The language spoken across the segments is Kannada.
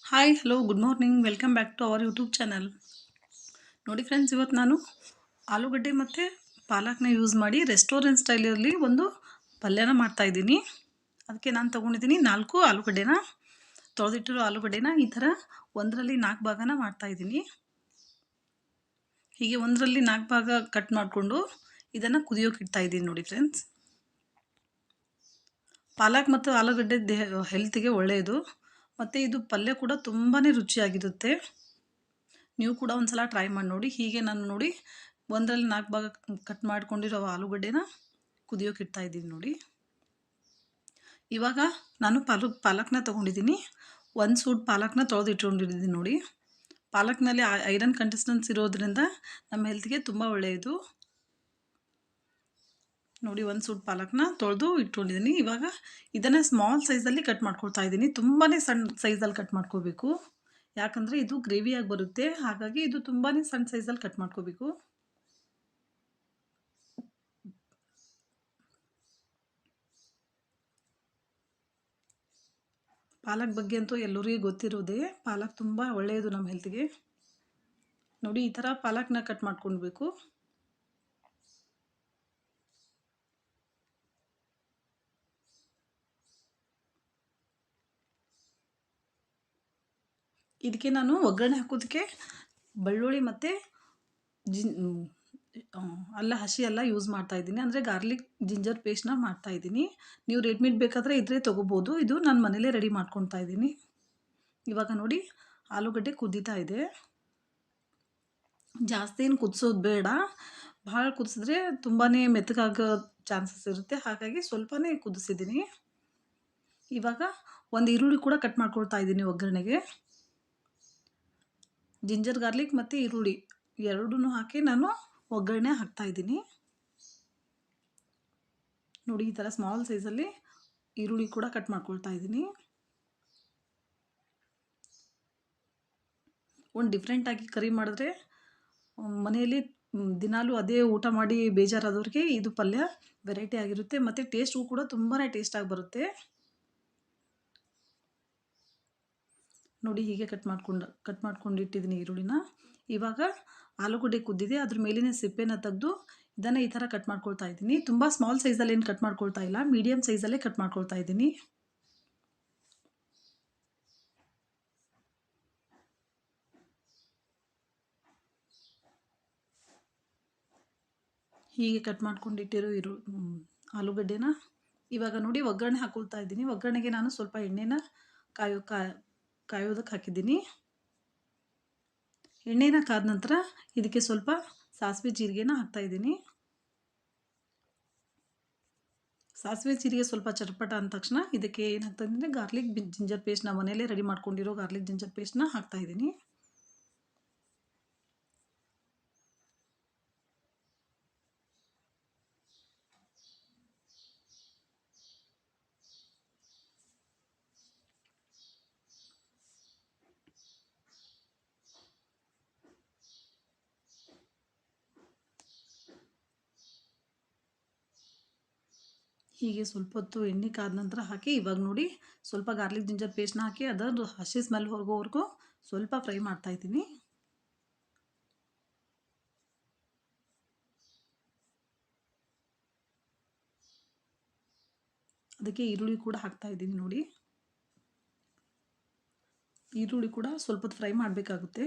Hi hello good morning welcome back to our YouTube channel. ನೋಡಿ ಫ್ರೆಂಡ್ಸ್, ಇವತ್ತು ನಾನು ಆಲೂಗಡ್ಡೆ ಮತ್ತು ಪಾಲಕ್ನ ಯೂಸ್ ಮಾಡಿ ರೆಸ್ಟೋರೆಂಟ್ ಸ್ಟೈಲಲ್ಲಿ ಒಂದು ಪಲ್ಯನ ಮಾಡ್ತಾಯಿದ್ದೀನಿ. ಅದಕ್ಕೆ ನಾನು ತೊಗೊಂಡಿದ್ದೀನಿ 4 ಆಲೂಗಡ್ಡೆನ, ತೊಳೆದಿಟ್ಟಿರೋ ಆಲೂಗಡ್ಡೆನ ಈ ಥರ ಒಂದರಲ್ಲಿ 4 ಭಾಗನ ಮಾಡ್ತಾಯಿದ್ದೀನಿ. ಹೀಗೆ ಒಂದರಲ್ಲಿ 4 ಭಾಗ ಕಟ್ ಮಾಡಿಕೊಂಡು ಇದನ್ನು ಕುದಿಯೋಕೆ ಇಡ್ತಾಯಿದ್ದೀನಿ. ನೋಡಿ ಫ್ರೆಂಡ್ಸ್, ಪಾಲಕ್ ಮತ್ತು ಆಲೂಗಡ್ಡೆ ಹೆಲ್ತಿಗೆ ಒಳ್ಳೆಯದು, ಮತ್ತು ಇದು ಪಲ್ಯ ಕೂಡ ತುಂಬಾ ರುಚಿಯಾಗಿರುತ್ತೆ. ನೀವು ಕೂಡ ಒಂದು ಸಲ ಟ್ರೈ ಮಾಡಿ ನೋಡಿ. ಹೀಗೆ ನಾನು ನೋಡಿ ಒಂದರಲ್ಲಿ 4 ಭಾಗ ಕಟ್ ಮಾಡ್ಕೊಂಡಿರೋ ಆಲೂಗಡ್ಡೆನ ಕುದಿಯೋಕೆ ಇಡ್ತಾಯಿದ್ದೀನಿ. ನೋಡಿ, ಇವಾಗ ನಾನು ಪಾಲಕ್ನ ತೊಗೊಂಡಿದ್ದೀನಿ. 1 ಸೂಟ್ ಪಾಲಕ್ನ ತೊಳೆದು ಇಟ್ಕೊಂಡಿದ್ದೀನಿ. ನೋಡಿ, ಪಾಲಕ್ನಲ್ಲಿ ಐರನ್ ಕಂಟೆಸ್ಟೆನ್ಸ್ ಇರೋದ್ರಿಂದ ನಮ್ಮ ಹೆಲ್ತ್ಗೆ ತುಂಬ ಒಳ್ಳೆಯದು. ನೋಡಿ, 1 ಸೂಟ್ ಪಾಲಕ್ನ ತೊಳೆದು ಇಟ್ಕೊಂಡಿದ್ದೀನಿ. ಇವಾಗ ಇದನ್ನು ಸ್ಮಾಲ್ ಸೈಜಲ್ಲಿ ಕಟ್ ಮಾಡ್ಕೊಳ್ತಾ ಇದ್ದೀನಿ. ತುಂಬಾ ಸಣ್ಣ ಸೈಜಲ್ಲಿ ಕಟ್ ಮಾಡ್ಕೋಬೇಕು, ಯಾಕಂದರೆ ಇದು ಗ್ರೇವಿಯಾಗಿ ಬರುತ್ತೆ. ಹಾಗಾಗಿ ಇದು ತುಂಬಾ ಸಣ್ಣ ಸೈಜಲ್ಲಿ ಕಟ್ ಮಾಡ್ಕೋಬೇಕು. ಪಾಲಕ್ ಬಗ್ಗೆ ಅಂತೂ ಎಲ್ಲರಿಗೂ ಗೊತ್ತಿರೋದೇ, ಪಾಲಕ್ ತುಂಬ ಒಳ್ಳೆಯದು ನಮ್ಮ ಹೆಲ್ತ್ಗೆ. ನೋಡಿ, ಈ ಥರ ಪಾಲಕ್ನ ಕಟ್ ಮಾಡ್ಕೊಳ್ಬೇಕು. ಇದಕ್ಕೆ ನಾನು ಒಗ್ಗರಣೆ ಹಾಕೋದಕ್ಕೆ ಬೆಳ್ಳುಳ್ಳಿ ಮತ್ತು ಹಸಿ ಅಲ್ಲ ಯೂಸ್ ಮಾಡ್ತಾಯಿದ್ದೀನಿ. ಅಂದರೆ ಗಾರ್ಲಿಕ್ ಜಿಂಜರ್ ಪೇಸ್ಟ್ನ ಮಾಡ್ತಾಯಿದ್ದೀನಿ. ನೀವು ರೆಡ್ಮಿಟ್ ಬೇಕಾದರೆ ಇದ್ರೆ ತೊಗೋಬೋದು. ಇದು ನಾನು ಮನೇಲೇ ರೆಡಿ ಮಾಡ್ಕೊತಾ ಇದ್ದೀನಿ. ಇವಾಗ ನೋಡಿ, ಆಲೂಗಡ್ಡೆ ಕುದೀತಾ ಇದೆ. ಜಾಸ್ತಿ ಏನು ಕುದಿಸೋದು ಬೇಡ, ಭಾಳ ಕುದಿಸಿದ್ರೆ ತುಂಬಾ ಮೆತ್ತಗಾಗೋ ಚಾನ್ಸಸ್ ಇರುತ್ತೆ. ಹಾಗಾಗಿ ಸ್ವಲ್ಪನೇ ಕುದಿಸಿದ್ದೀನಿ. ಇವಾಗ ಒಂದು ಈರುಳ್ಳಿ ಕೂಡ ಕಟ್ ಮಾಡ್ಕೊಳ್ತಾ ಇದ್ದೀನಿ ಒಗ್ಗರಣೆಗೆ. ಜಿಂಜರ್ ಗಾರ್ಲಿಕ್ ಮತ್ತು ಈರುಳ್ಳಿ ಎರಡೂ ಹಾಕಿ ನಾನು ಒಗ್ಗರಣೆ ಹಾಕ್ತಾಯಿದ್ದೀನಿ. ನೋಡಿ, ಈ ಥರ ಸ್ಮಾಲ್ ಸೈಜಲ್ಲಿ ಈರುಳ್ಳಿ ಕೂಡ ಕಟ್ ಮಾಡ್ಕೊಳ್ತಾ ಇದ್ದೀನಿ. ಒಂದು ಡಿಫ್ರೆಂಟಾಗಿ ಕರಿ ಮಾಡಿದ್ರೆ ಮನೆಯಲ್ಲಿ ದಿನಾಲೂ ಅದೇ ಊಟ ಮಾಡಿ ಬೇಜಾರಾದವ್ರಿಗೆ ಇದು ಪಲ್ಯ ವೆರೈಟಿ ಆಗಿರುತ್ತೆ, ಮತ್ತು ಟೇಸ್ಟು ಕೂಡ ತುಂಬಾ ಟೇಸ್ಟಾಗಿ ಬರುತ್ತೆ. ನೋಡಿ, ಹೀಗೆ ಕಟ್ ಮಾಡ್ಕೊಂಡು ಇಟ್ಟಿದ್ದೀನಿ ಈರುಳ್ಳಿನ. ಇವಾಗ ಆಲೂಗಡ್ಡೆ ಕುದ್ದಿದೆ, ಅದ್ರ ಮೇಲಿನ ಸಿಪ್ಪೆನ ತೆಗೆದು ಇದನ್ನು ಈ ಥರ ಕಟ್ ಮಾಡ್ಕೊಳ್ತಾ ಇದ್ದೀನಿ. ತುಂಬ ಸ್ಮಾಲ್ ಸೈಜಲ್ಲಿ ಏನು ಕಟ್ ಮಾಡ್ಕೊಳ್ತಾ ಇಲ್ಲ, ಮೀಡಿಯಮ್ ಸೈಜಲ್ಲೇ ಕಟ್ ಮಾಡ್ಕೊಳ್ತಾ ಇದ್ದೀನಿ. ಹೀಗೆ ಕಟ್ ಮಾಡ್ಕೊಂಡಿಟ್ಟಿರೋ ಆಲೂಗಡ್ಡೆನ ಇವಾಗ ನೋಡಿ ಒಗ್ಗರಣೆ ಹಾಕ್ಕೊಳ್ತಾ ಇದ್ದೀನಿ. ಒಗ್ಗರಣೆಗೆ ನಾನು ಸ್ವಲ್ಪ ಎಣ್ಣೆನ ಕಾಯೋದಕ್ಕೆ ಹಾಕಿದ್ದೀನಿ. ಎಣ್ಣೆನ ಕಾದ ನಂತರ ಇದಕ್ಕೆ ಸ್ವಲ್ಪ ಸಾಸಿವೆ ಜೀರಿಗೆನ ಹಾಕ್ತಾಯಿದ್ದೀನಿ. ಸಾಸಿವೆ ಜೀರಿಗೆ ಸ್ವಲ್ಪ ಚಟಪಟ ಅಂದ ತಕ್ಷಣ ಇದಕ್ಕೆ ಏನು ಹಾಕ್ತಾಯಿದ್ದೀನಿ, ಗಾರ್ಲಿಕ್ ಜಿಂಜರ್ ಪೇಸ್ಟ್ನ ಮನೆಯಲ್ಲೇ ರೆಡಿ ಮಾಡ್ಕೊಂಡಿರೋ ಗಾರ್ಲಿಕ್ ಜಿಂಜರ್ ಪೇಸ್ಟ್ನ ಹಾಕ್ತಾಯಿದ್ದೀನಿ. ಹೀಗೆ ಸ್ವಲ್ಪ ಹೊತ್ತು ಎಣ್ಣೆ ಕಾದ ನಂತರ ಹಾಕಿ ಇವಾಗ ನೋಡಿ ಸ್ವಲ್ಪ ಗಾರ್ಲಿಕ್ ಜಿಂಜರ್ ಪೇಸ್ಟ್ನ ಹಾಕಿ ಅದರದ್ದು ಹಸಿ ಸ್ಮೆಲ್ ಹೋಗೋವರೆಗೂ ಸ್ವಲ್ಪ ಫ್ರೈ ಮಾಡ್ತಾಯಿದ್ದೀನಿ. ಅದಕ್ಕೆ ಈರುಳ್ಳಿ ಕೂಡ ಹಾಕ್ತಾಯಿದ್ದೀನಿ. ನೋಡಿ, ಈರುಳ್ಳಿ ಕೂಡ ಸ್ವಲ್ಪ ಹೊತ್ತು ಫ್ರೈ ಮಾಡಬೇಕಾಗುತ್ತೆ.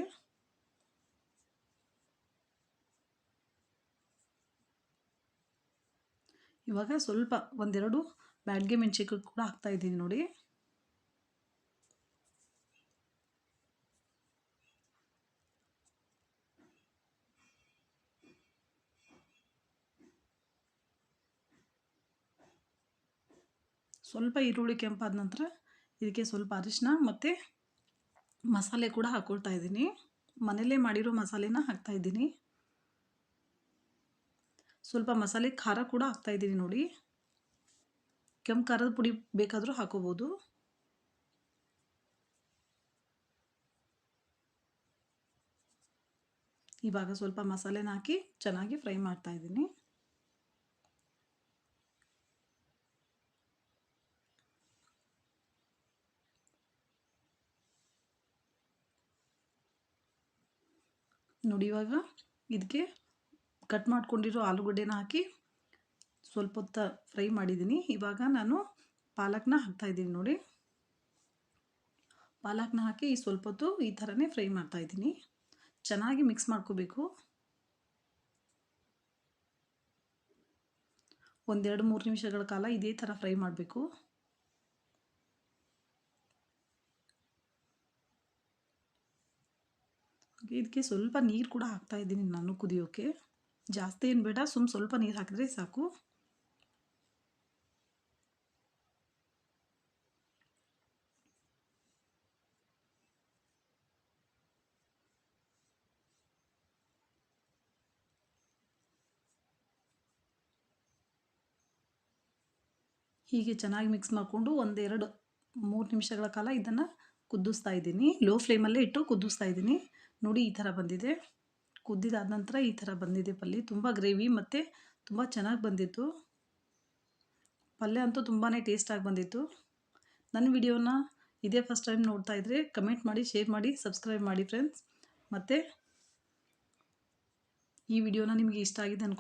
ಇವಾಗ ಸ್ವಲ್ಪ ಒಂದೆರಡು ಬ್ಯಾಡಗೆ ಮೆಣಸಿನಕಾಯಿ ಕೂಡ ಹಾಕ್ತಾಯಿದ್ದೀನಿ. ನೋಡಿ, ಸ್ವಲ್ಪ ಈರುಳ್ಳಿ ಕೆಂಪಾದ ನಂತರ ಇದಕ್ಕೆ ಸ್ವಲ್ಪ ಅರಿಶಿನ ಮತ್ತು ಮಸಾಲೆ ಕೂಡ ಹಾಕ್ಕೊಳ್ತಾ ಇದ್ದೀನಿ. ಮನೆಯಲ್ಲೇ ಮಾಡಿರೋ ಮಸಾಲೆನ ಹಾಕ್ತಾಯಿದ್ದೀನಿ. ಸ್ವಲ್ಪ ಮಸಾಲೆ ಖಾರ ಕೂಡ ಹಾಕ್ತಾಯಿದ್ದೀನಿ. ನೋಡಿ, ಕೆಂಪು ಖಾರದ ಪುಡಿ ಬೇಕಾದರೂ ಹಾಕೋಬೋದು. ಇವಾಗ ಸ್ವಲ್ಪ ಮಸಾಲೆನ ಹಾಕಿ ಚೆನ್ನಾಗಿ ಫ್ರೈ ಮಾಡ್ತಾಯಿದ್ದೀನಿ. ನೋಡಿ ಇವಾಗ ಇದಕ್ಕೆ ಕಟ್ ಮಾಡ್ಕೊಂಡಿರೋ ಆಲೂಗಡ್ಡೆನ ಹಾಕಿ ಸ್ವಲ್ಪ ಹೊತ್ತು ಫ್ರೈ ಮಾಡಿದ್ದೀನಿ. ಇವಾಗ ನಾನು ಪಾಲಕ್ನ ಹಾಕ್ತಾಯಿದ್ದೀನಿ ನೋಡಿ. ಪಾಲಕ್ನ ಹಾಕಿ ಸ್ವಲ್ಪ ಹೊತ್ತು ಈ ಥರನೇ ಫ್ರೈ ಮಾಡ್ತಾಯಿದ್ದೀನಿ. ಚೆನ್ನಾಗಿ ಮಿಕ್ಸ್ ಮಾಡ್ಕೋಬೇಕು. 1-2-3 ನಿಮಿಷಗಳ ಕಾಲ ಇದೇ ಥರ ಫ್ರೈ ಮಾಡಬೇಕು. ಇದಕ್ಕೆ ಸ್ವಲ್ಪ ನೀರು ಕೂಡ ಹಾಕ್ತಾಯಿದ್ದೀನಿ ನಾನು ಕುದಿಯೋಕ್ಕೆ. ಜಾಸ್ತಿ ಏನು ಬೇಡ, ಸ್ವಲ್ಪ ನೀರು ಹಾಕಿದ್ರೆ ಸಾಕು. ಹೀಗೆ ಚೆನ್ನಾಗಿ ಮಿಕ್ಸ್ ಮಾಡಿಕೊಂಡು 1-2-3 ನಿಮಿಷಗಳ ಕಾಲ ಇದನ್ನು ಕುದಿಸ್ತಾ ಇದ್ದೀನಿ. ಲೋ ಫ್ಲೇಮಲ್ಲೇ ಇಟ್ಟು ಕುದಿಸ್ತಾ ಇದ್ದೀನಿ. ನೋಡಿ ಈ ಥರ ಬಂದಿದೆ. ಕುದ್ದಿದಾದ ನಂತರ ಈ ಥರ ಬಂದಿದೆ ಪಲ್ಯ. ತುಂಬ ಗ್ರೇವಿ ಮತ್ತು ತುಂಬ ಚೆನ್ನಾಗಿ ಬಂದಿತ್ತು. ಪಲ್ಯ ಅಂತೂ ತುಂಬಾ ಟೇಸ್ಟಾಗಿ ಬಂದಿತ್ತು. ನನ್ನ ವಿಡಿಯೋನ ಇದೇ ಫಸ್ಟ್ ಟೈಮ್ ನೋಡ್ತಾ ಇದ್ದರೆ ಕಮೆಂಟ್ ಮಾಡಿ, ಶೇರ್ ಮಾಡಿ, ಸಬ್ಸ್ಕ್ರೈಬ್ ಮಾಡಿ ಫ್ರೆಂಡ್ಸ್. ಮತ್ತು ಈ ವಿಡಿಯೋನ ನಿಮಗೆ ಇಷ್ಟ ಆಗಿದೆ